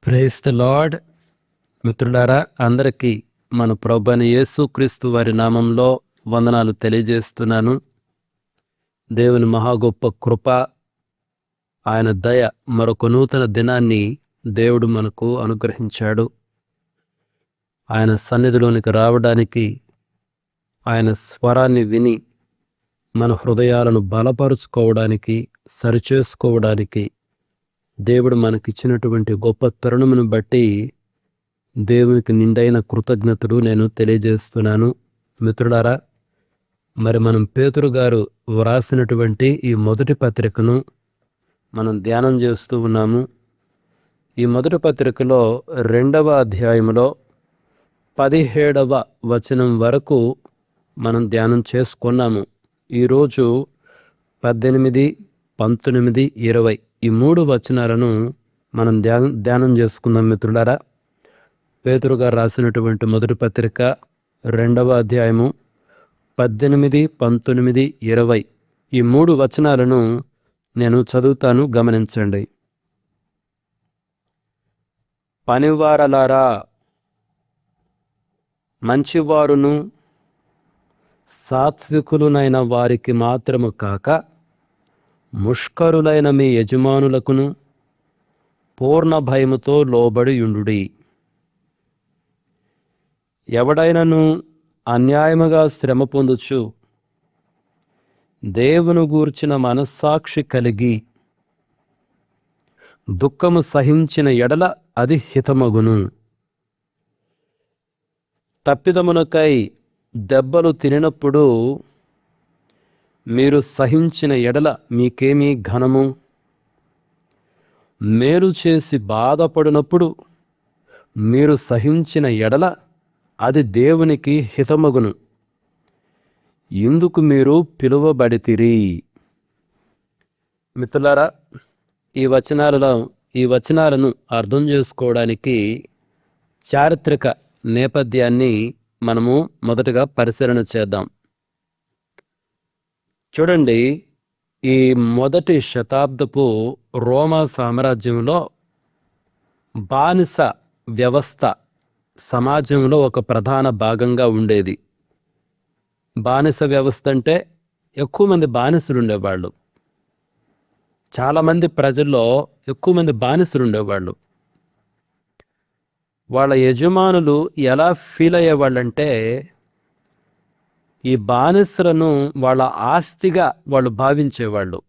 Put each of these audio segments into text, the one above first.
Praise the lord. మిత్రులారా, అందరికీ మన ప్రభువైన యేసుక్రీస్తు వారి నామంలో వందనాలు తెలియజేస్తున్నాను. దేవుని మహా గొప్ప కృప, ఆయన దయ, మరొక నూతన దినాన్ని దేవుడు మనకు అనుగ్రహించాడు. ఆయన సన్నిధిలోనికి రావడానికి, ఆయన స్వరాన్ని విని మన హృదయాలను బలపరుచుకోవడానికి, సరిచేసుకోవడానికి దేవుడు మనకిచ్చినటువంటి గొప్ప తరుణమును బట్టి దేవునికి నిండైన కృతజ్ఞతలు నేను తెలియజేస్తున్నాను. మిత్రులారా, మరి మనం పేతురు గారు వ్రాసినటువంటి ఈ మొదటి పత్రికను మనం ధ్యానం చేస్తూ ఉన్నాము. ఈ మొదటి పత్రికలో 2వ అధ్యాయంలో 17వ వచనం వరకు మనం ధ్యానం చేసుకున్నాము. ఈరోజు 18, 19, 20 ఈ 3 వచనాలను మనం ధ్యానం చేసుకుందాం. మిత్రులారా, పేతురు గారు రాసినటువంటి మొదటి పత్రిక 2వ అధ్యాయము 18, 19, 20 ఈ 3 వచనాలను నేను చదువుతాను, గమనించండి. పనివారలారా, మంచివారును సాత్వికులునైన వారికి మాత్రము కాక ముష్కరులైన మీ యజమానులకును పూర్ణ భయముతో లోబడి యుండుడి. ఎవడైనను అన్యాయముగా శ్రమ పొందుచు దేవుని గూర్చిన మనస్సాక్షి కలిగి దుఃఖము సహించిన ఎడల అది హితమగును. తప్పిదమునకై దెబ్బలు తినినప్పుడు మీరు సహించిన ఎడల మీకేమీ ఘనము? మేలు చేసి బాధపడినప్పుడు మీరు సహించిన ఎడల అది దేవునికి హితమగును. ఇందుకు మీరు పిలువబడితిరి. మిత్రులారా, ఈ వచనాలను అర్థం చేసుకోవడానికి చారిత్రక నేపథ్యాన్ని మనము మొదటగా పరిశీలన చేద్దాం. చూడండి, ఈ మొదటి శతాబ్దపు రోమా సామ్రాజ్యంలో బానిస వ్యవస్థ సమాజంలో ఒక ప్రధాన భాగంగా ఉండేది. బానిస వ్యవస్థ అంటే ఎక్కువ మంది బానిసలు ఉండేవాళ్ళు. చాలామంది ప్రజల్లో ఎక్కువ మంది బానిసలు ఉండేవాళ్ళు. వాళ్ళ యజమానులు ఎలా ఫీల్ అయ్యేవాళ్ళంటే, ఈ బానిసలను వాళ్ళ ఆస్తిగా వాళ్ళు భావించేవాళ్ళు.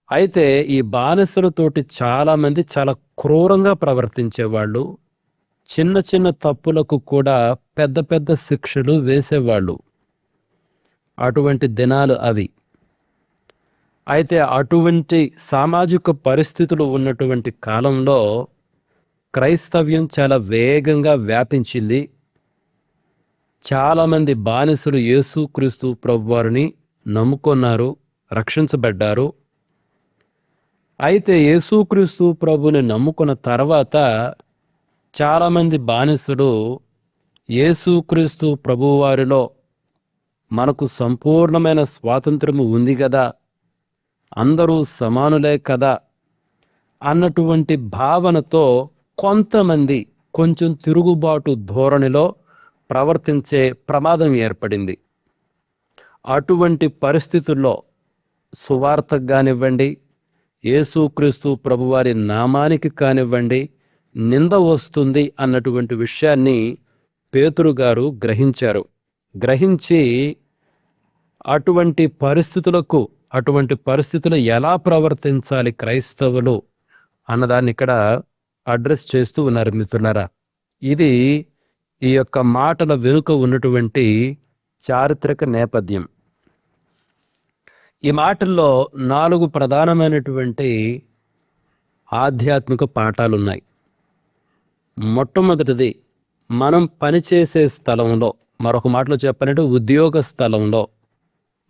అయితే ఈ బానిసలతోటి చాలామంది చాలా క్రూరంగా ప్రవర్తించేవాళ్ళు. చిన్న చిన్న తప్పులకు కూడా పెద్ద పెద్ద శిక్షలు వేసేవాళ్ళు. అటువంటి దినాలు అవి. అయితే అటువంటి సామాజిక పరిస్థితులు ఉన్నటువంటి కాలంలో క్రైస్తవ్యం చాలా వేగంగా వ్యాపించింది. చాలామంది బానిసలు యేసుక్రీస్తు ప్రభువారిని నమ్ముకున్నారు, రక్షించబడ్డారు. అయితే యేసుక్రీస్తు ప్రభుని నమ్ముకున్న తర్వాత చాలామంది బానిసలు యేసుక్రీస్తు ప్రభువారిలో మనకు సంపూర్ణమైన స్వాతంత్రము ఉంది కదా, అందరూ సమానులే కదా అన్నటువంటి భావనతో కొంతమంది కొంచెం తిరుగుబాటు ధోరణిలో ప్రవర్తించే ప్రమాదం ఏర్పడింది. అటువంటి పరిస్థితుల్లో సువార్తకు కానివ్వండి, యేసుక్రీస్తు ప్రభువారి నామానికి కానివ్వండి, నింద వస్తుంది అన్నటువంటి విషయాన్ని పేతురు గారు గ్రహించారు. గ్రహించి అటువంటి పరిస్థితులు ఎలా ప్రవర్తించాలి క్రైస్తవులు అన్నదాన్ని ఇక్కడ అడ్రస్ చేస్తూ ఉన్నారు. మిత్రులారా, ఇది ఈ యొక్క మాటల వెనుక ఉన్నటువంటి చారిత్రక నేపథ్యం. ఈ మాటల్లో 4 ప్రధానమైనటువంటి ఆధ్యాత్మిక పాఠాలున్నాయి. మొట్టమొదటిది, మనం పనిచేసే స్థలంలో, మరొక మాటలో చెప్పాలంటే ఉద్యోగ స్థలంలో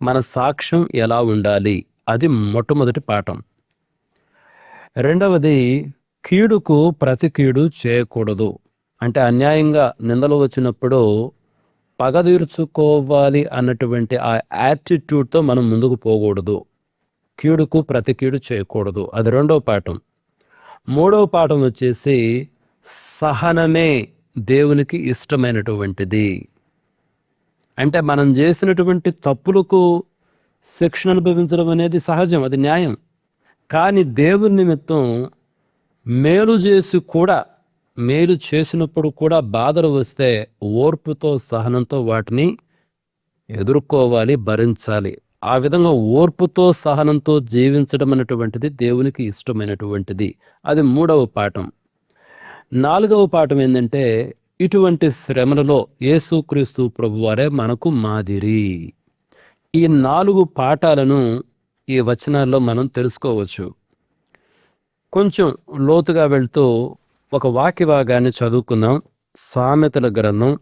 మన సాక్ష్యం ఎలా ఉండాలి, అది మొట్టమొదటి పాఠం. రెండవది, కీడుకు ప్రతి కీడు చేయకూడదు. అంటే అన్యాయంగా నిందలు వచ్చినప్పుడు పగ తీర్చుకోవాలి అన్నటువంటి ఆ యాటిట్యూడ్తో మనం ముందుకు పోకూడదు. కీడుకు ప్రతి కీడు చేయకూడదు, అది రెండో పాఠం. మూడవ పాఠం వచ్చేసి సహనమే దేవునికి ఇష్టమైనటువంటిది. అంటే మనం చేసినటువంటి తప్పులకు శిక్షణ అనుభవించడం అనేది సహజం, అది న్యాయం. కానీ దేవుని నిమిత్తం మేలు చేసినప్పుడు కూడా బాధలు వస్తే ఓర్పుతో సహనంతో వాటిని ఎదుర్కోవాలి, భరించాలి. ఆ విధంగా ఓర్పుతో సహనంతో జీవించడం అనేటువంటిది దేవునికి ఇష్టమైనటువంటిది. అది మూడవ పాఠం. నాలుగవ పాఠం ఏంటంటే ఇటువంటి శ్రమలలో యేసుక్రీస్తు ప్రభువారే మనకు మాదిరి. ఈ 4 పాఠాలను ఈ వచనాల్లో మనం తెలుసుకోవచ్చు. కొంచెం లోతుగా వెళ్తూ ఒక వాక్య భాగాన్ని చదువుకుందాం. సామెతల గ్రంథం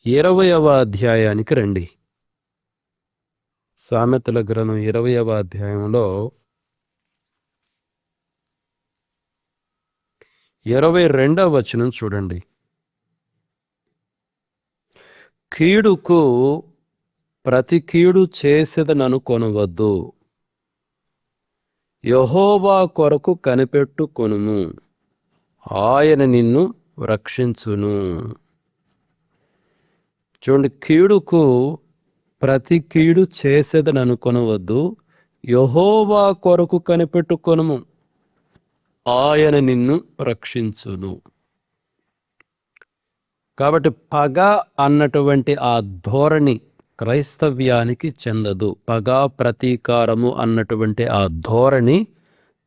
20వ అధ్యాయానికి రండి. సామెతల గ్రంథం 20వ అధ్యాయంలో 22వ వచనం చూడండి. కీడుకు ప్రతి కీడు చేసేదననుకొనవద్దు, యెహోవా కొరకు కనిపెట్టుకొనుము, ఆయన నిన్ను రక్షించును. చూడండి, కీడుకు ప్రతి కీడు చేసేదననుకొనవద్దు, యెహోవా కొరకు కనిపెట్టుకొనుము, ఆయన నిన్ను రక్షించును. కాబట్టి పగ అన్నటువంటి ఆ ధోరణి క్రైస్తవ్యానికి చెందదు. పగ, ప్రతీకారము అన్నటువంటి ఆ ధోరణి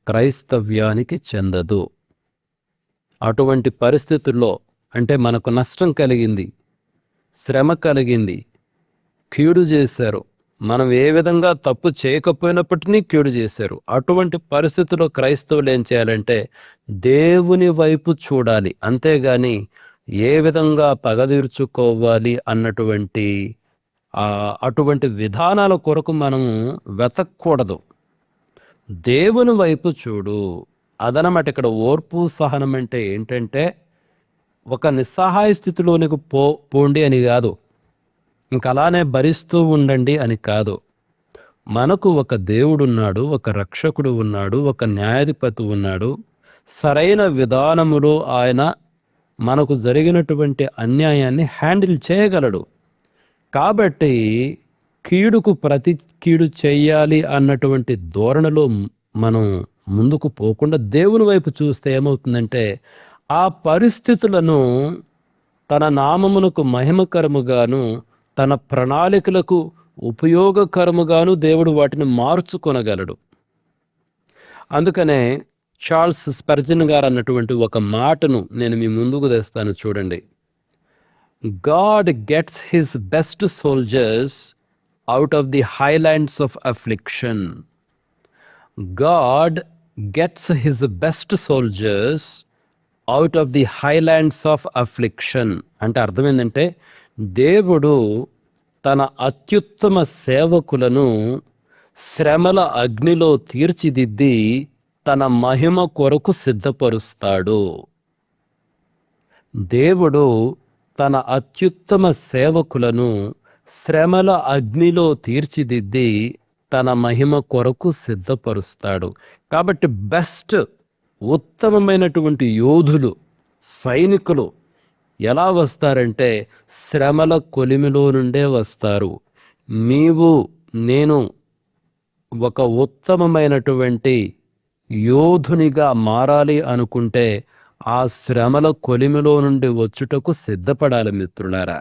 క్రైస్తవ్యానికి చెందదు. అటువంటి పరిస్థితుల్లో అంటే మనకు నష్టం కలిగింది, శ్రమ కలిగింది, కీడు చేశారు, మనం ఏ విధంగా తప్పు చేయకపోయినప్పటికీ కీడు చేశారు. అటువంటి పరిస్థితుల్లో క్రైస్తవులు ఏం చేయాలంటే దేవుని వైపు చూడాలి, అంతేగాని ఏ విధంగా పగ తీర్చుకోవాలి అటువంటి విధానాల కొరకు మనము వెతకూడదు. దేవుని వైపు చూడు. అదనమాట ఇక్కడ ఓర్పు సహనం అంటే ఏంటంటే ఒక నిస్సహాయ స్థితిలోనికి పోండి అని కాదు, ఇంకా అలానే భరిస్తూ ఉండండి అని కాదు. మనకు ఒక దేవుడున్నాడు, ఒక రక్షకుడు ఉన్నాడు, ఒక న్యాయాధిపతి ఉన్నాడు. సరైన విధానములో ఆయన మనకు జరిగినటువంటి అన్యాయాన్ని హ్యాండిల్ చేయగలడు. కాబట్టి కీడుకు ప్రతి కీడు చెయ్యాలి అన్నటువంటి ధోరణిలో మనం ముందుకు పోకుండా దేవుని వైపు చూస్తే ఏమవుతుందంటే ఆ పరిస్థితులను తన నామమునకు మహిమకరముగాను తన ప్రణాళికలకు ఉపయోగకరముగాను దేవుడు వాటిని మార్చుకొనగలడు. అందుకనే చార్ల్స్ స్పర్జన్ గారు అన్నటువంటి ఒక మాటను నేను మీ ముందుకు తెస్తాను, చూడండి. God gets his best soldiers out of the highlands of affliction. God gets his best soldiers out of the highlands of affliction. అంటే అర్థం ఏంటంటే దేవుడు తన అత్యుత్తమ సేవకులను శ్రమల అగ్నిలో తీర్చిదిద్ది తన మహిమ కొరకు సిద్ధపరుస్తాడు. దేవుడు తన అత్యుత్తమ సేవకులను శ్రమల అగ్నిలో తీర్చిదిద్ది తన మహిమ కొరకు సిద్ధపరుస్తాడు. కాబట్టి బెస్ట్ ఉత్తమమైనటువంటి యోధులు, సైనికులు ఎలా వస్తారంటే శ్రమల కొలిమిలో నుండే వస్తారు. నేను ఒక ఉత్తమమైనటువంటి యోధునిగా మారాలి అనుకుంటే ఆ శ్రమల కొలిమిలో నుండి వచ్చుటకు సిద్ధపడాలి మిత్రులారా.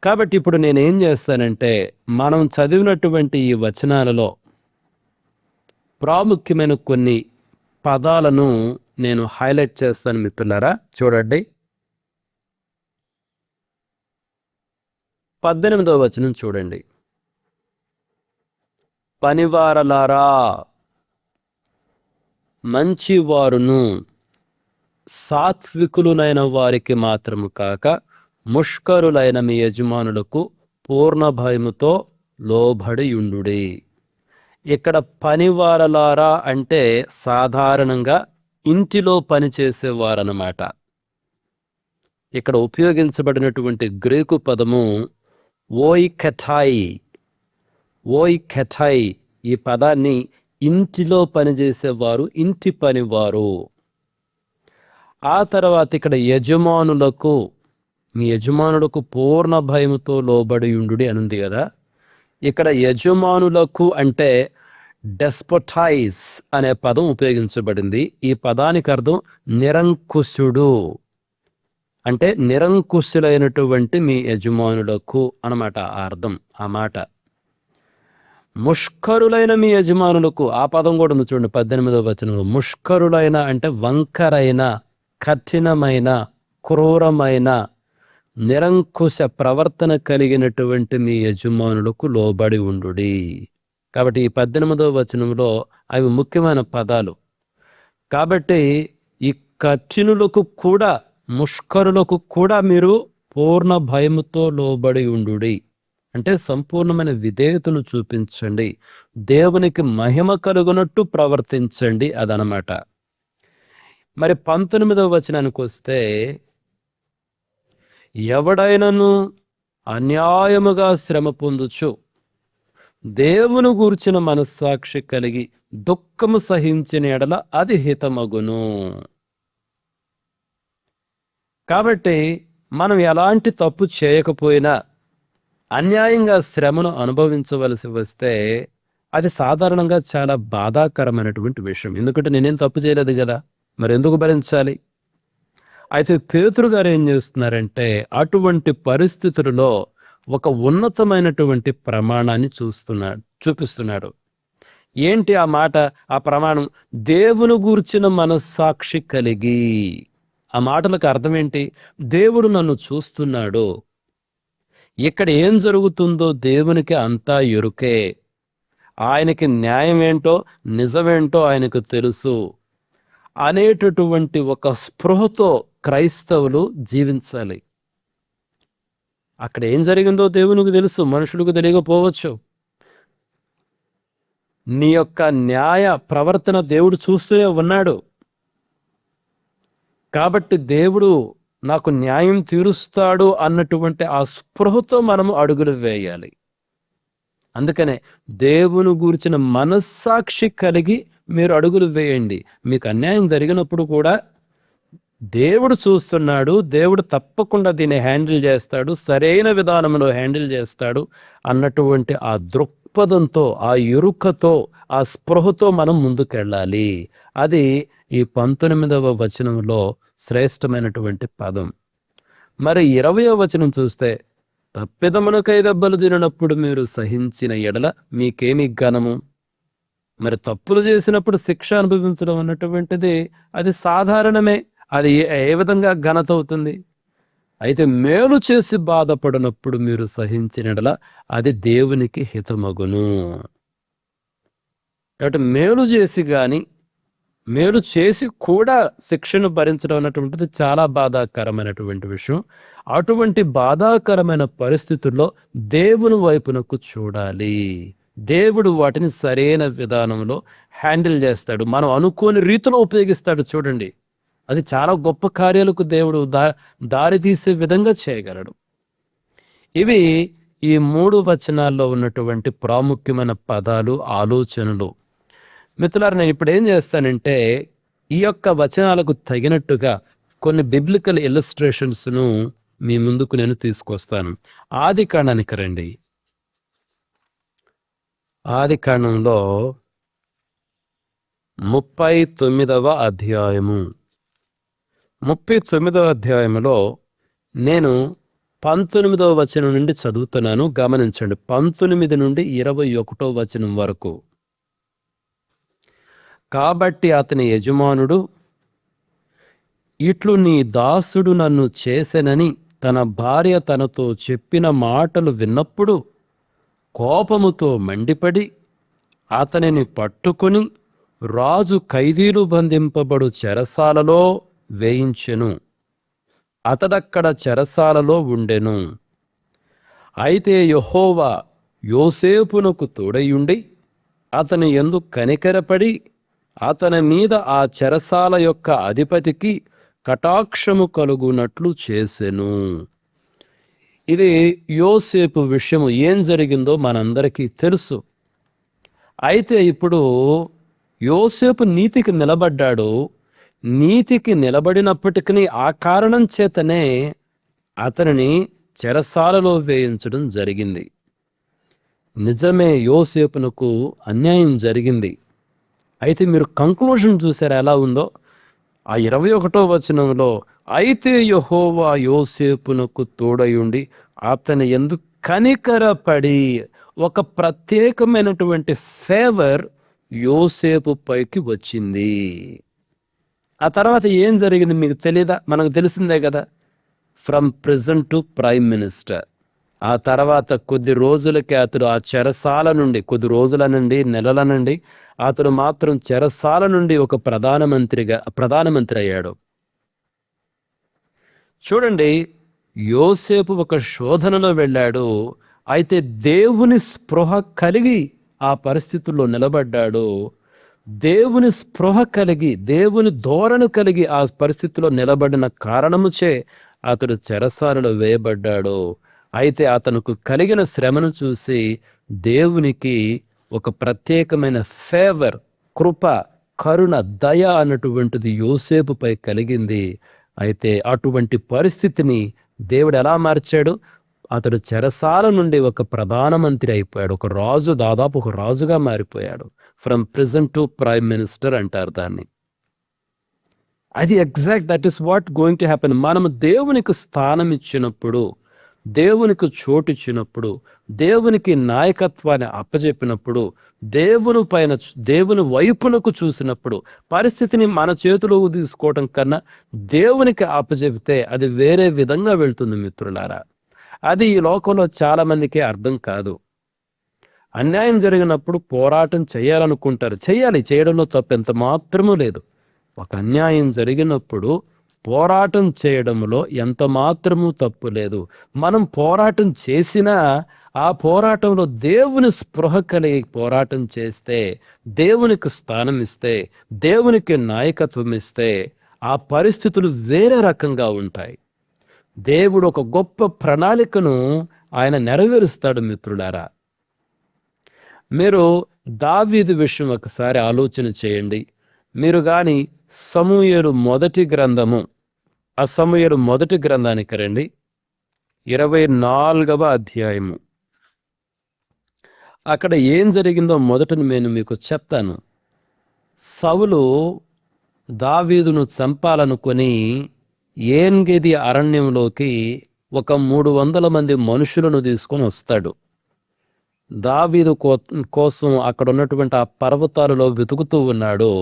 కాబట్టి ఇప్పుడు నేనేం చేస్తానంటే మనం చదివినటువంటి ఈ వచనాలలో ప్రాముఖ్యమైన కొన్ని పదాలను నేను హైలైట్ చేస్తాను మిత్రులారా. చూడండి, 18వ వచనం చూడండి. పనివారలారా, మంచివారును సాత్వికులునైన వారికి మాత్రము కాక ముష్కరులైన మీ యజమానులకు పూర్ణ భయముతో లోబడియుండుడి. ఇక్కడ పనివారలారా అంటే సాధారణంగా ఇంటిలో పనిచేసేవారన్నమాట. ఇక్కడ ఉపయోగించబడినటువంటి గ్రీకు పదము ఓయికెటాయి. ఓయ్ కెథై, ఈ పదాన్ని ఇంటిలో పనిచేసేవారు, ఇంటి పనివారు. ఆ తర్వాత ఇక్కడ యజమానులకు, మీ యజమానులకు పూర్ణ భయముతో లోబడి ఉండుడి అని ఉంది కదా. ఇక్కడ యజమానులకు అంటే డెస్పోటైజ్ అనే పదం ఉపయోగించబడింది. ఈ పదానికి అర్థం నిరంకుశుడు, అంటే నిరంకుశులైనటువంటి మీ యజమానులకు అన్నమాట ఆ అర్థం, ఆ మాట. ముష్కరులైన మీ యజమానులకు, ఆ పదం కూడా ఉంది చూడండి 18వ వచనంలో. ముష్కరులైన అంటే వంకరైన, కఠినమైన, క్రూరమైన, నిరంకుశ ప్రవర్తన కలిగినటువంటి మీ యజమానులకు లోబడి ఉండుడి. కాబట్టి ఈ 18వ వచనంలో అవి ముఖ్యమైన పదాలు. కాబట్టి ఈ కఠినులకు కూడా, ముష్కరులకు కూడా మీరు పూర్ణ భయముతో లోబడి ఉండుడి అంటే సంపూర్ణమైన విధేయతను చూపించండి, దేవునికి మహిమ కలుగునట్టు ప్రవర్తించండి అదనమాట. మరి 19వ వచనానికి వస్తే, ఎవడైనను అన్యాయముగా శ్రమ పొందుచు దేవుని గూర్చిన మనస్సాక్షి కలిగి దుఃఖము సహించిన ఎడల అది హితమగును. కాబట్టి మనం ఎలాంటి తప్పు చేయకపోయినా అన్యాయంగా శ్రమను అనుభవించవలసి వస్తే అది సాధారణంగా చాలా బాధాకరమైనటువంటి విషయం. ఎందుకంటే నేనేం తప్పు చేయలేదు కదా, మరి ఎందుకు భరించాలి? అయితే పేతురు గారు ఏం చేస్తున్నారంటే, అటువంటి పరిస్థితులలో ఒక ఉన్నతమైనటువంటి ప్రమాణాన్ని చూపిస్తున్నాడు. ఏంటి ఆ మాట, ఆ ప్రమాణం? దేవుని గూర్చిన మనస్సాక్షి కలిగి. ఆ మాటలకు అర్థం ఏంటి? దేవుడు నన్ను చూస్తున్నాడు, ఇక్కడ ఏం జరుగుతుందో దేవునికి అంతా ఎరుకే, ఆయనకి న్యాయం ఏంటో నిజమేంటో ఆయనకు తెలుసు అనేటటువంటి ఒక స్పృహతో క్రైస్తవులు జీవించాలి. అక్కడ ఏం జరిగిందో దేవునికి తెలుసు, మనుషులకు తెలియకపోవచ్చు. నీ యొక్క న్యాయ ప్రవర్తన దేవుడు చూస్తూనే ఉన్నాడు. కాబట్టి దేవుడు నాకు న్యాయం తీరుస్తాడు అన్నటువంటి ఆ స్పృహతో మనము అడుగులు వేయాలి. అందుకనే దేవుని గూర్చిన మనస్సాక్షి కలిగి మీరు అడుగులు వేయండి. మీకు అన్యాయం జరిగినప్పుడు కూడా దేవుడు చూస్తున్నాడు, దేవుడు తప్పకుండా దీన్ని హ్యాండిల్ చేస్తాడు, సరైన విధానంలో హ్యాండిల్ చేస్తాడు అన్నటువంటి ఆ దృక్పథంతో, ఆ ఎరుకతో, ఆ స్పృహతో మనం ముందుకెళ్ళాలి. అది ఈ 19వ వచనంలో శ్రేష్టమైనటువంటి పదం. మరి 20వ వచనం చూస్తే, తప్పిదమునకై దెబ్బలు తినప్పుడు మీరు సహించిన ఎడల మీకేమి ఘనము. మరి తప్పులు చేసినప్పుడు శిక్ష అనుభవించడం అన్నటువంటిది అది సాధారణమే, అది ఏ విధంగా ఘనత అవుతుంది? అయితే మేలు చేసి బాధపడినప్పుడు మీరు సహించిన ఎడల అది దేవునికి హితమగును. కాబట్టి మేలు చేసి కానీ, మేలు చేసి కూడా శిక్షను భరించడం అన్నటువంటిది చాలా బాధాకరమైనటువంటి విషయం. అటువంటి బాధాకరమైన పరిస్థితుల్లో దేవుని వైపునకు చూడాలి. దేవుడు వాటిని సరైన విధానంలో హ్యాండిల్ చేస్తాడు, మనం అనుకోని రీతిలో ఉపయోగిస్తాడు. చూడండి, అది చాలా గొప్ప కార్యాలకు దేవుడు దారి తీసే విధంగా చేయగలడు. ఇవి ఈ 3 వచనాల్లో ఉన్నటువంటి ప్రాముఖ్యమైన పదాలు, ఆలోచనలు. మిత్రులారా, నేను ఇప్పుడు ఏం చేస్తానంటే, ఈ యొక్క వచనాలకు తగినట్టుగా కొన్ని బిబ్లికల్ ఇల్లస్ట్రేషన్స్ను మీ ముందుకు నేను తీసుకొస్తాను. ఆదికాండానికి రండి. ఆదికాండంలో 39వ అధ్యాయము. 39వ అధ్యాయంలో నేను 19వ వచనం నుండి చదువుతున్నాను, గమనించండి. 19 నుండి 21వ వచనం వరకు. కాబట్టి అతని యజమానుడు, ఇట్లు నీ దాసుడు నన్ను చేసెనని తన భార్య తనతో చెప్పిన మాటలు విన్నప్పుడు కోపముతో మండిపడి అతనిని పట్టుకుని రాజు ఖైదీలు బంధింపబడు చెరసాలలో వేయించెను. అతడక్కడ చెరసాలలో ఉండెను. అయితే యెహోవా యోసేపునకు తోడయుండి అతని యందు కనికరపడి అతని మీద ఆ చెరసాల యొక్క అధిపతికి కటాక్షము కలుగునట్లు చేసెను. ఇది యోసేపు విషయము ఏం జరిగిందో మనందరికీ తెలుసు. అయితే ఇప్పుడు యోసేపు నీతికి నిలబడ్డాడు. నీతికి నిలబడినప్పటికీ ఆ కారణం చేతనే అతనిని చెరసాలలో వేయించడం జరిగింది. నిజమే, యోసేపునకు అన్యాయం జరిగింది. అయితే మీరు కంక్లూజన్ చూసారు ఎలా ఉందో. ఆ 21వ వచనంలో, అయితే యెహోవా యోసేపునకు తోడయుండి అతని యందు కనికరపడి, ఒక ప్రత్యేకమైనటువంటి ఫేవర్ యోసేపు పైకి వచ్చింది. ఆ తర్వాత ఏం జరిగింది మీకు తెలీదా? మనకు తెలిసిందే కదా, from present to prime minister. ఆ తర్వాత కొద్ది రోజులకే అతడు ఆ చెరసాల నుండి, కొద్ది రోజుల నుండి, నెలల నుండి అతడు మాత్రం చెరసాల నుండి ఒక ప్రధానమంత్రి అయ్యాడు. చూడండి, యోసేపు ఒక శోధనలో వెళ్ళాడు. అయితే దేవుని స్పృహ కలిగి ఆ పరిస్థితుల్లో నిలబడ్డాడు. దేవుని స్పృహ కలిగి, దేవుని ధోరణి కలిగి ఆ పరిస్థితిలో నిలబడిన కారణముచే అతడు చెరసాలలో వేయబడ్డాడు. అయితే అతనుకు కలిగిన శ్రమను చూసి దేవునికి ఒక ప్రత్యేకమైన ఫేవర్, కృప, కరుణ, దయ అన్నటువంటిది యోసేపుపై కలిగింది. అయితే అటువంటి పరిస్థితిని దేవుడు ఎలా మార్చాడు? అతడు చెరసాల నుండి ఒక ప్రధానమంత్రి అయిపోయాడు. ఒక రాజు, దాదాపు ఒక రాజుగా మారిపోయాడు. From present to prime minister అంటారు దాన్ని. అది that is what going to happen. మనము దేవునికి స్థానం ఇచ్చినప్పుడు, దేవునికి చోటు ఇచ్చినప్పుడు, దేవునికి నాయకత్వాన్ని అప్పజెప్పినప్పుడు, దేవుని వైపునకు చూసినప్పుడు, పరిస్థితిని మన చేతిలోకి తీసుకోవడం కన్నా దేవునికి అప్పజెపితే అది వేరే విధంగా వెళ్తుంది మిత్రులారా. అది ఈ లోకంలో చాలా మందికి అర్థం కాదు. అన్యాయం జరిగినప్పుడు పోరాటం చేయాలనుకుంటారు. చేయడంలో తప్పు ఎంత మాత్రమూ లేదు. ఒక అన్యాయం జరిగినప్పుడు పోరాటం చేయడంలో ఎంత మాత్రమూ తప్పు లేదు. మనం పోరాటం చేసినా ఆ పోరాటంలో దేవుని స్పృహ కలిగి పోరాటం చేస్తే, దేవునికి స్థానం ఇస్తే, దేవునికి నాయకత్వం ఇస్తే ఆ పరిస్థితులు వేరే రకంగా ఉంటాయి. దేవుడు ఒక గొప్ప ప్రణాళికను ఆయన నెరవేరుస్తాడు మిత్రులారా. మీరు దావీదు విషయం ఒకసారి ఆలోచన చేయండి. మీరు కానీ సమూయేలు మొదటి గ్రంథము, ఆ సమూయేలు మొదటి గ్రంథానికి రండి, 24వ అధ్యాయము. అక్కడ ఏం జరిగిందో మొదట నేను మీకు చెప్తాను. సౌలు దావీదును చంపాలనుకొని ఏన్గెది అరణ్యంలోకి ఒక 300 మంది మనుషులను తీసుకొని వస్తాడు. దావీదు కోసం అక్కడ ఉన్నటువంటి ఆ పర్వతాలలో వెతుకుతూ ఉన్నాడు.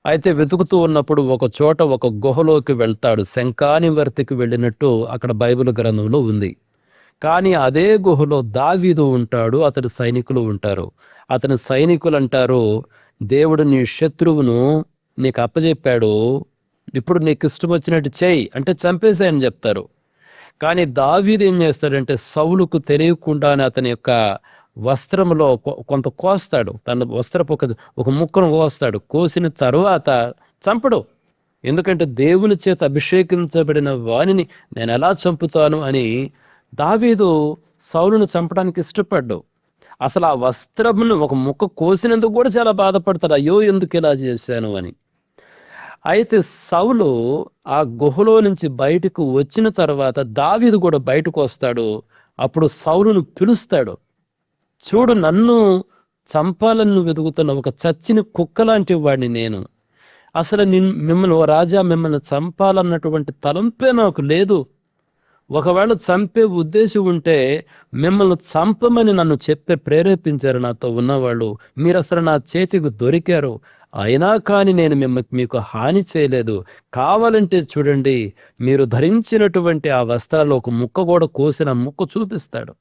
అయితే వెతుకుతూ ఉన్నప్పుడు ఒక చోట ఒక గుహలోకి వెళ్తాడు. శంఖానివర్తికి వెళ్ళినట్టు అక్కడ బైబిల్ గ్రంథంలో ఉంది. కానీ అదే గుహలో దావీదు ఉంటాడు, అతని సైనికులు ఉంటారు. అతని సైనికులు అంటారు, దేవుడు నీ శత్రువును నీకు అప్పచెప్పాడు, ఇప్పుడు నీకు ఇష్టం వచ్చినట్టు చేయి అంటే చంపేశాయని చెప్తారు. కానీ దావీదు ఏం చేస్తాడంటే సౌలుకు తెలియకుండానే అతని యొక్క వస్త్రంలో కొంత కోస్తాడు. తన వస్త్రపు ఒక ముక్కను కోస్తాడు. కోసిన తరువాత చంపడు. ఎందుకంటే దేవుని చేత అభిషేకించబడిన వానిని నేను ఎలా చంపుతాను అని దావీదు సౌలును చంపడానికి ఇష్టపడ్డాడు. అసలు ఆ వస్త్రమును ఒక ముక్క కోసినందుకు కూడా చాలా బాధపడతాడు, అయ్యో ఎందుకు ఇలా చేశాను అని. అయితే సౌలు ఆ గుహలో నుంచి బయటకు వచ్చిన తర్వాత దావీదు కూడా బయటకు వస్తాడు. అప్పుడు సౌలును పిలుస్తాడు, చూడు, నన్ను చంపాలని వెతుకుతున్న ఒక చచ్చిన కుక్క లాంటి వాడిని నేను. అసలు మిమ్మల్ని, ఓ రాజా, మిమ్మల్ని చంపాలన్నటువంటి తలంపే నాకు లేదు. ఒకవేళ చంపే ఉద్దేశం ఉంటే మిమ్మల్ని చంపమని నన్ను ప్రేరేపించారు నాతో ఉన్నవాళ్ళు. మీరు అసలు నా చేతికి దొరికారు, అయినా కానీ నేను మీకు హాని చేయలేదు. కావాలంటే చూడండి, మీరు ధరించినటువంటి ఆ వస్త్రాల్లో ఒక ముక్క కూడా కోసిన ముక్క చూపిస్తాడు.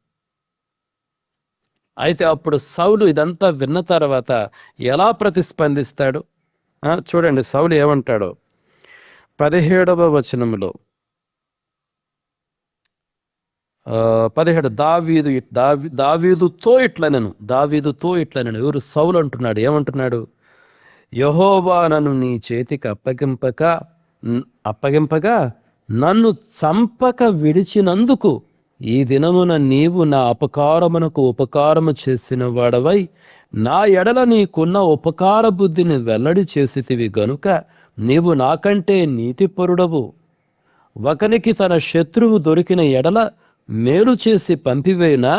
అయితే అప్పుడు సౌలు ఇదంతా విన్న తర్వాత ఎలా ప్రతిస్పందిస్తాడు చూడండి. సౌలు ఏమంటాడో 17వ వచనంలో, 17 దావీదుతో ఇట్లనెను. ఎవరు? సౌలు అంటున్నాడు. ఏమంటున్నాడు? యెహోవా నన్ను నీ చేతికి అప్పగింపగా నన్ను చంపక విడిచినందుకు ఈ దినమున నీవు నా అపకారమునకు ఉపకారము చేసిన వాడవై నా ఎడల నీకున్న ఉపకార బుద్ధిని వెల్లడి చేసితివి గనుక నీవు నాకంటే నీతిపరుడవు. ఒకనికి తన శత్రువు దొరికిన ఎడల మేలు చేసి పంపివేనా?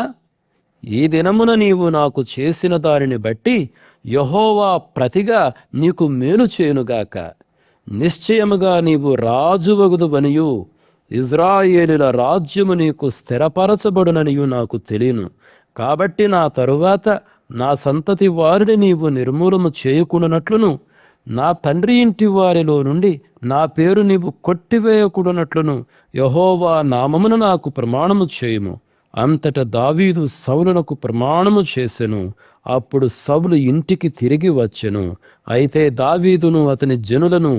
ఈ దినమున నీవు నాకు చేసిన దానిని బట్టి యెహోవా ప్రతిగా నీకు మేలు చేయునుగాక. నిశ్చయముగా నీవు రాజువగుదువనియు ఇజ్రాయేలుల రాజ్యము నీకు స్థిరపరచబడుననియు నాకు తెలియను. కాబట్టి నా తరువాత నా సంతతి వారిని నీవు నిర్మూలము చేయకుండానట్లును, నా తండ్రి ఇంటి వారిలో నుండి నా పేరు నీవు కొట్టివేయకూడనట్లును యెహోవా నామమున నాకు ప్రమాణము చేయుము. అంతట దావీదు సౌలునకు ప్రమాణము చేసెను. అప్పుడు సౌలు ఇంటికి తిరిగి వచ్చెను. అయితే దావీదును అతని జనులను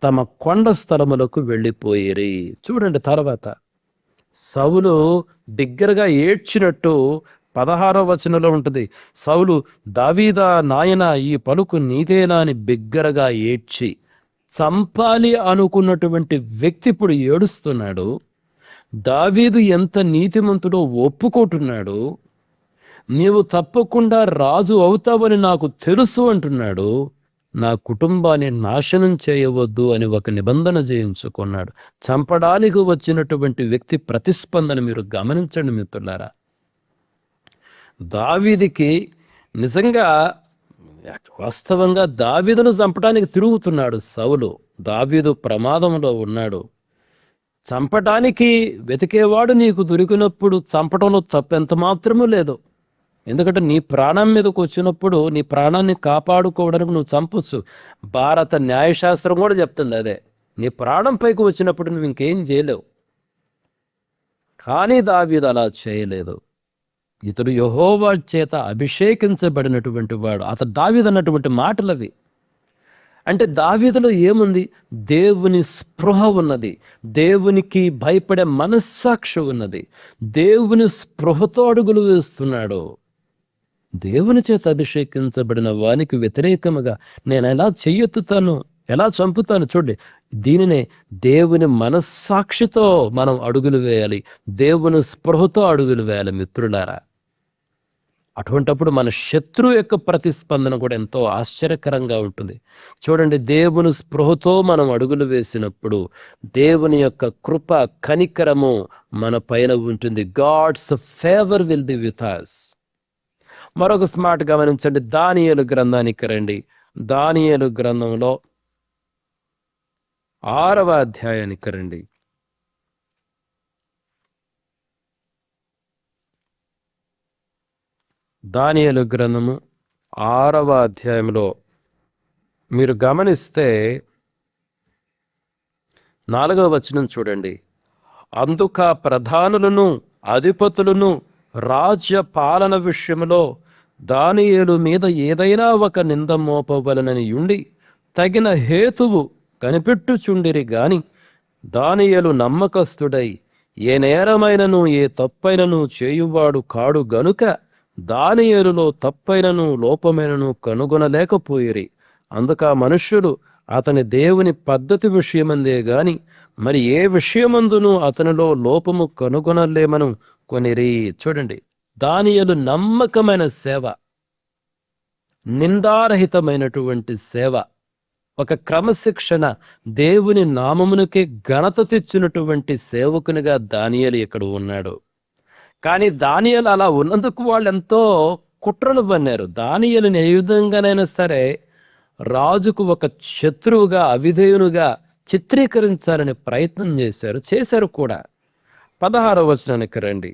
తమ కొండ స్థలములకు వెళ్ళిపోయిరి. చూడండి, తర్వాత సౌలు బిగ్గరగా ఏడ్చినట్టు 16వ వచనంలో ఉంటుంది. సౌలు, దావీదా నాయన, ఈ పలుకు నీదేనా అని బిగ్గరగా ఏడ్చి, చంపాలి అనుకున్నటువంటి వ్యక్తి ఇప్పుడు ఏడుస్తున్నాడు. దావీదు ఎంత నీతిమంతుడో ఒప్పుకుంటున్నాడు. నీవు తప్పకుండా రాజు అవుతావని నాకు తెలుసు అంటున్నాడు. నా కుటుంబాన్ని నాశనం చేయవద్దు అని ఒక నిబంధన చేయించుకున్నాడు. చంపడానికి వచ్చినటువంటి వ్యక్తి ప్రతిస్పందన మీరు గమనించండి మిత్రులారా. దావీదుకి నిజంగా వాస్తవంగా దావీదును చంపడానికి తిరుగుతున్నాడు సౌలు. దావీదు ప్రమాదంలో ఉన్నాడు. చంపటానికి వెతికేవాడు నీకు దొరికినప్పుడు చంపటంలో తప్పెంత మాత్రమూ లేదు. ఎందుకంటే నీ ప్రాణం మీదకు వచ్చినప్పుడు నీ ప్రాణాన్ని కాపాడుకోవడానికి నువ్వు చంపొచ్చు. భారత న్యాయశాస్త్రం కూడా చెప్తుంది అదే. నీ ప్రాణం పైకి వచ్చినప్పుడు నువ్వు ఇంకేం చేయలేవు. కానీ దావీదు అలా చేయలేదు. ఇతడు యెహోవా చేత అభిషేకించబడినటువంటి వాడు. అతడు దావీదు అన్నటువంటి మాటలు అవి. అంటే దావీదులో ఏముంది? దేవుని స్పృహ ఉన్నది, దేవునికి భయపడే మనస్సాక్షి ఉన్నది, దేవుని స్పృహతో అడుగులు వేస్తున్నాడు. దేవుని చేత అభిషేకించబడిన వానికి వ్యతిరేకముగా నేను ఎలా చెయ్యెత్తుతాను, ఎలా చంపుతాను? చూడండి, దీనినే దేవుని మనస్సాక్షితో మనం అడుగులు వేయాలి, దేవుని స్పృహతో అడుగులు వేయాలి మిత్రులారా. అటువంటప్పుడు మన శత్రువు యొక్క ప్రతిస్పందన కూడా ఎంతో ఆశ్చర్యకరంగా ఉంటుంది. చూడండి, దేవుని స్పృహతో మనం అడుగులు వేసినప్పుడు దేవుని యొక్క కృప, కనికరము మన పైన ఉంటుంది. God's favour will be with us. మరొక స్మార్ట్ గమనించండి. దానియేలు గ్రంథానికి రండి. దానియేలు గ్రంథంలో 6వ అధ్యాయానికి రండి. దానియేలు గ్రంథము 6వ అధ్యాయంలో మీరు గమనిస్తే 4వ వచనం చూడండి. అందుక ప్రధానులను అధిపతులను రాజ్య పాలన విషయంలో దానియేలు మీద ఏదైనా ఒక నింద మోపవలనని ఉండి తగిన హేతువు కనిపెట్టుచుండిరి గాని దానియేలు నమ్మకస్తుడై ఏ నేరమైనను ఏ తప్పైనను చేయువాడు కాడు గనుక దానియేలులో తప్పైనను లోపమైనను కనుగొనలేకపోయిరి. అందుక మనుష్యులు అతని దేవుని పద్ధతి విషయమందే గాని మరి ఏ విషయమందును అతనిలో లోపము కనుగొనలేమను కొనిరి. చూడండి, దానియేలు నమ్మకమైన సేవ, నిందారహితమైనటువంటి సేవ, ఒక క్రమశిక్షణ, దేవుని నామమునకే ఘనత తెచ్చినటువంటి సేవకునిగా దానియేలు ఇక్కడ ఉన్నాడు. కానీ దానియేలు అలా ఉన్నందుకు వాళ్ళు ఎంతో కుట్రలు పన్నారు. దానియేలుని ఏ విధంగానైనా సరే రాజుకు ఒక శత్రువుగా, అవిధేయునుగా చిత్రీకరించాలని ప్రయత్నం చేశారు కూడా. 16వ వచనానికి రండి.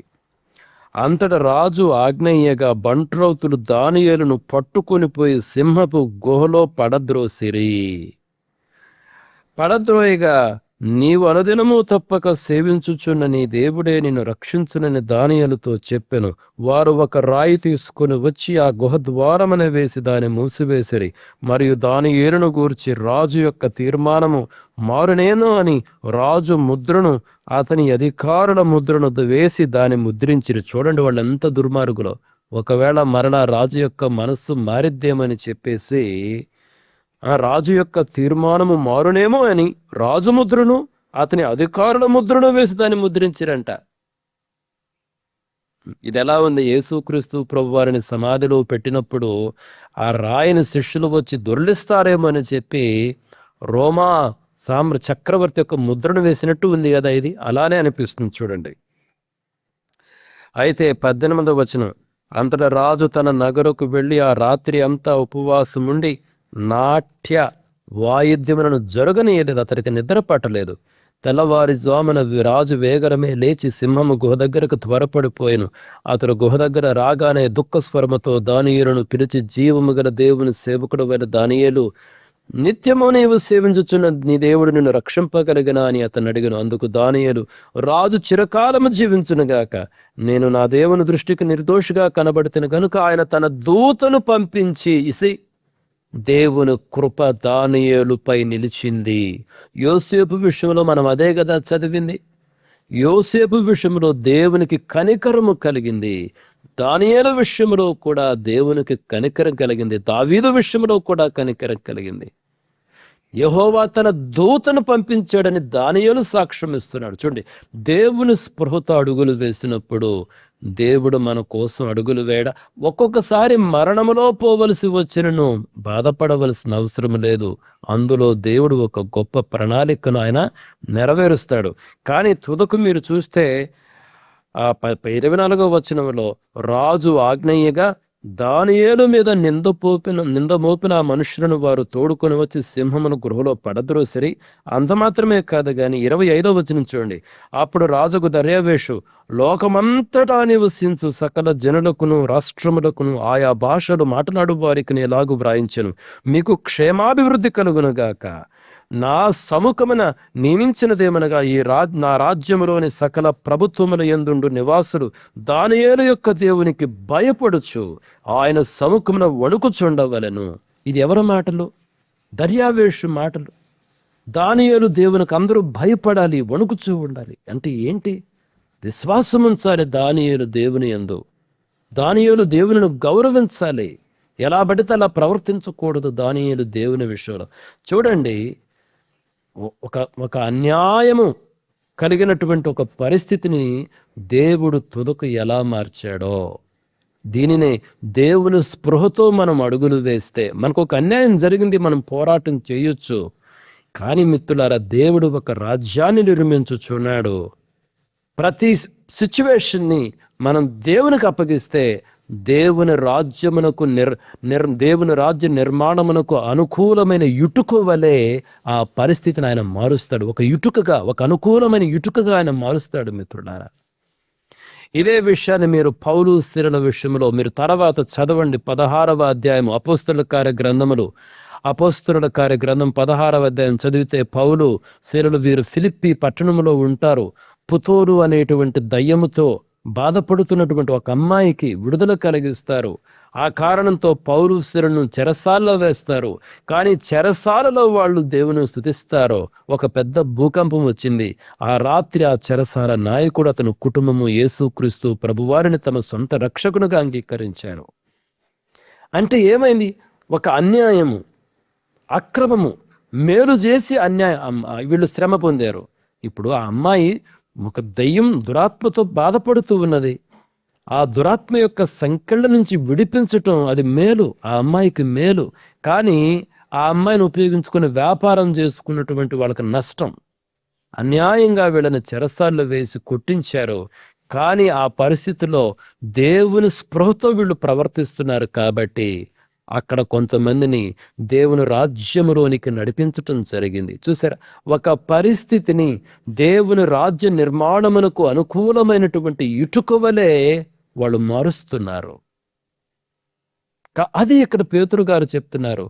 అంతట రాజు ఆజ్ఞయ్యగా బంట్రౌతులు దానియేలును పట్టుకొని పోయి సింహపు గుహలో పడద్రోయగా నీవు అనుదినము తప్పక సేవించుచున్న నీ దేవుడే నిన్ను రక్షించునని దానియేలుతో చెప్పెను. వారు ఒక రాయి తీసుకుని వచ్చి ఆ గుహ ద్వారమున వేసి దాన్ని మూసివేసిరి. మరియు దానియేలును గూర్చి రాజు యొక్క తీర్మానము మారునేను అని రాజు ముద్రను, అతని అధికారుల ముద్రను వేసి దాన్ని ముద్రించిరి. చూడండి, వాళ్ళు ఎంత దుర్మార్గులో. ఒకవేళ మరలా రాజు యొక్క మనస్సు మారిద్దేమని చెప్పేసి ఆ రాజు యొక్క తీర్మానము మారునేమో అని రాజు ముద్రను, అతని అధికారుల ముద్రను వేసి దాన్ని ముద్రించిరంట. ఇది ఎలా ఉంది? యేసుక్రీస్తు ప్రభు వారిని సమాధిలో పెట్టినప్పుడు ఆ రాయిని శిష్యులు వచ్చి దొర్లిస్తారేమో అని చెప్పి రోమా చక్రవర్తి యొక్క ముద్రను వేసినట్టు ఉంది కదా, ఇది అలానే అనిపిస్తుంది చూడండి. అయితే 18వ వచనం, అంతటా రాజు తన నగరకు వెళ్ళి ఆ రాత్రి అంతా ఉపవాసముండి నాట్య వాయిద్యములను జరగనీయలేదు, అతనికి నిద్ర పట్టలేదు. తెల్లవారుజామున రాజు వేగరమే లేచి సింహము గుహ దగ్గరకు త్వరపడిపోయాను. అతడు గుహ దగ్గర రాగానే దుఃఖస్వరముతో దానియేలును పిలిచి, జీవము గల దేవుని సేవకుడు అయిన దానియేలు, నిత్యము నీవు సేవించుచున్న నీ దేవుడు నిన్ను రక్షింపగలిగిన అని అతను అడిగను. అందుకు దానియేలు, రాజు చిరకాలము జీవించునుగాక, నేను నా దేవుని దృష్టికి నిర్దోషిగా కనబడుతున్న గనుక ఆయన తన దూతను పంపించి దేవుని కృప దానియేలుపై నిలిచింది. యోసేపు విషయంలో మనం అదే కదా చదివింది. యోసేపు విషయంలో దేవునికి కనికరము కలిగింది. దానియేలు విషయంలో కూడా దేవునికి కనికరం కలిగింది. దావీదు విషయంలో కూడా కనికరం కలిగింది. యెహోవా తన దూతను పంపించాడని దానియేలు సాక్ష్యం ఇస్తున్నాడు. చూడండి, దేవుని స్పృహతో అడుగులు వేసినప్పుడు దేవుడు మన కోసం అడుగులు వేయడ. ఒక్కొక్కసారి మరణములో పోవలసి వచ్చినను బాధపడవలసిన అవసరం లేదు. అందులో దేవుడు ఒక గొప్ప ప్రణాళికను ఆయన నెరవేరుస్తాడు. కానీ తుదకు మీరు చూస్తే ఆ 24వ వచనంలో, రాజు ఆజ్ఞయ్యగా దానియేలు మీద నింద మోపిన ఆ మనుషులను వారు తోడుకొని వచ్చి సింహమును గృహలో పడద్రోసిరి. అంత మాత్రమే కాదు గాని 25వ వచనం చూడండి, అప్పుడు రాజుకు దర్యావేషు, లోకమంతటా నివసించు సకల జనులకును రాష్ట్రములకును ఆయా భాషలు మాట్లాడు వారికి ఎలాగూ వ్రాయించెను, మీకు క్షేమాభివృద్ధి కలుగునుగాక. నా సముఖమున నియమించినదేమనగా నా రాజ్యములోని సకల ప్రభుత్వముల యందుండు నివాసులు దానియేలు యొక్క దేవునికి భయపడుచు ఆయన సముఖమున వణుకుచుండవలెను. ఇది ఎవరి మాటలు? దర్యావేషు మాటలు. దానియేలు దేవునికి అందరూ భయపడాలి, వణుకుచూ ఉండాలి. అంటే ఏంటి? విశ్వాసం ఉంచాలి దానియేలు దేవుని యందు. దానియేలు దేవుని గౌరవించాలి. ఎలా పడితే అలా ప్రవర్తించకూడదు దానియేలు దేవుని విషయంలో. చూడండి, ఒక అన్యాయము కలిగినటువంటి ఒక పరిస్థితిని దేవుడు తుదకు ఎలా మార్చాడో, దీనిని దేవుని స్పృహతో మనం అడుగులు వేస్తే, మనకు ఒక అన్యాయం జరిగింది, మనం పోరాటం చేయొచ్చు. కానీ మిత్రులారా, దేవుడు ఒక రాజ్యాన్ని నిర్మించుచున్నాడు. ప్రతి సిచ్యువేషన్ని మనం దేవునికి అప్పగిస్తే దేవుని రాజ్యమునకు దేవుని రాజ్య నిర్మాణమునకు అనుకూలమైన ఇటుక వలె ఆ పరిస్థితిని ఆయన మారుస్తాడు. ఒక అనుకూలమైన ఇటుకగా ఆయన మారుస్తాడు. మిత్రులారా, ఇదే విషయాన్ని మీరు పౌలు శీలల విషయంలో మీరు తర్వాత చదవండి. 16వ అధ్యాయం అపోస్తలుల కార్యగ్రంథం 16వ అధ్యాయం చదివితే పౌలు శీలలు వీరు ఫిలిప్పి పట్టణంలో ఉంటారు. పుతోరు అనేటువంటి దయ్యముతో బాధపడుతున్నటువంటి ఒక అమ్మాయికి విడుదల కలిగిస్తారు. ఆ కారణంతో పౌలు శీలను చెరసాలలో వేస్తారు. కానీ చెరసాలలో వాళ్ళు దేవుని స్తుతిస్తారో ఒక పెద్ద భూకంపం వచ్చింది. ఆ రాత్రి ఆ చెరసాల నాయకుడు అతని కుటుంబము యేసుక్రీస్తు ప్రభువారిని తమ సొంత రక్షకునిగా అంగీకరించారు. అంటే ఏమైంది? ఒక అన్యాయము, అక్రమము, మేలు చేసి వీళ్ళు శ్రమ పొందారు. ఇప్పుడు ఆ అమ్మాయి ఒక దయ్యం దురాత్మతో బాధపడుతూ ఉన్నది. ఆ దురాత్మ యొక్క సంకెళ్ళ నుంచి విడిపించటం అది మేలు, ఆ అమ్మాయికి మేలు. కానీ ఆ అమ్మాయిని ఉపయోగించుకుని వ్యాపారం చేసుకున్నటువంటి వాళ్ళకి నష్టం. అన్యాయంగా వీళ్ళని చెరసాల్లో వేసి కొట్టించారు. కానీ ఆ పరిస్థితిలో దేవుని స్పృహతో వీళ్ళు ప్రవర్తిస్తున్నారు కాబట్టి అక్కడ కొంతమందిని దేవుని రాజ్యములోనికి నడిపించటం జరిగింది. చూసారా, ఒక పరిస్థితిని దేవుని రాజ్య నిర్మాణమునకు అనుకూలమైనటువంటి ఇటుక వలె వాళ్ళు మారుస్తున్నారు. అది ఇక్కడ పేతురు గారు చెప్తున్నారు.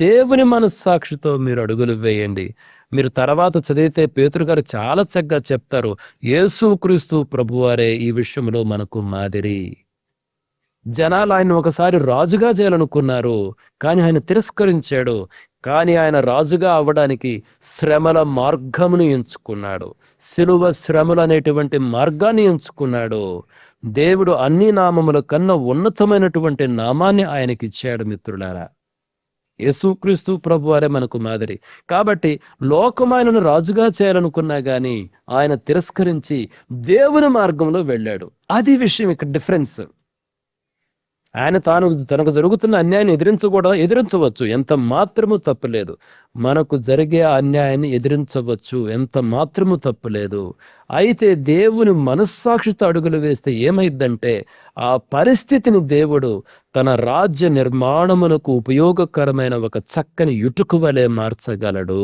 దేవుని మనస్సాక్షితో మీరు అడుగులు వేయండి. మీరు తర్వాత చదివితే పేతురు గారు చాలా చక్కగా చెప్తారు. యేసుక్రీస్తు ప్రభువారే ఈ విషయంలో మనకు మాదిరి. జనాలు ఆయన ఒకసారి రాజుగా చేయాలనుకున్నారు, కానీ ఆయన తిరస్కరించాడు. కానీ ఆయన రాజుగా అవ్వడానికి శ్రమల మార్గమును ఎంచుకున్నాడు. సిలువ శ్రమలు అనేటువంటి మార్గాన్ని ఎంచుకున్నాడు. దేవుడు అన్ని నామముల కన్నా ఉన్నతమైనటువంటి నామాన్ని ఆయనకి ఇచ్చాడు. మిత్రులారా, యేసుక్రీస్తు ప్రభువారే మనకు మాదిరి. కాబట్టి లోకం ఆయనను రాజుగా చేయాలనుకున్నా గాని ఆయన తిరస్కరించి దేవుని మార్గంలో వెళ్ళాడు. అది విషయం, ఇక్కడ డిఫరెన్స్. ఆయన తనకు జరుగుతున్న అన్యాయాన్ని ఎదిరించవచ్చు, ఎంత మాత్రము తప్పులేదు. మనకు జరిగే అన్యాయాన్ని ఎదిరించవచ్చు, ఎంత మాత్రము తప్పులేదు. అయితే దేవుని మనస్సాక్షితో అడుగులు వేస్తే ఏమైందంటే ఆ పరిస్థితిని దేవుడు తన రాజ్య నిర్మాణమునకు ఉపయోగకరమైన ఒక చక్కని ఇటుక వలె మార్చగలడు.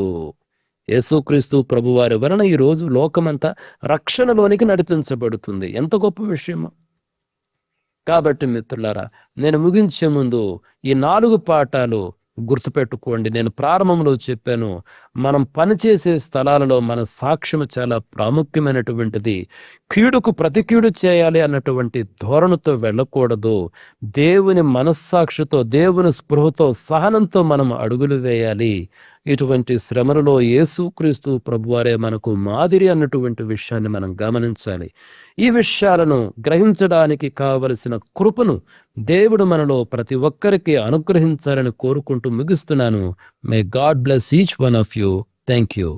యేసుక్రీస్తు ప్రభువారి వలన ఈ రోజు లోకమంతా రక్షణలోనికి నడిపించబడుతుంది. ఎంత గొప్ప విషయమో. కాబట్టి మిత్రులారా, నేను ముగించే ముందు ఈ 4 పాఠాలు గుర్తుపెట్టుకోండి. నేను ప్రారంభంలో చెప్పాను, మనం పనిచేసే స్థలాలలో మన సాక్ష్యం చాలా ప్రాముఖ్యమైనటువంటిది. కీడుకు ప్రతి కీడు చేయాలి అన్నటువంటి ధోరణితో వెళ్ళకూడదు. దేవుని మనస్సాక్షితో, దేవుని స్పృహతో, సహనంతో మనం అడుగులు వేయాలి. ఇటువంటి శ్రమలలో యేసుక్రీస్తు ప్రభువారే మనకు మాదిరి అన్నటువంటి విషయాన్ని మనం గమనించాలి. ఈ విషయాలను గ్రహించడానికి కావలసిన కృపను దేవుడు మనలో ప్రతి ఒక్కరికి అనుగ్రహించాలని కోరుకుంటూ ముగిస్తున్నాను. May God bless each one of you. Thank you.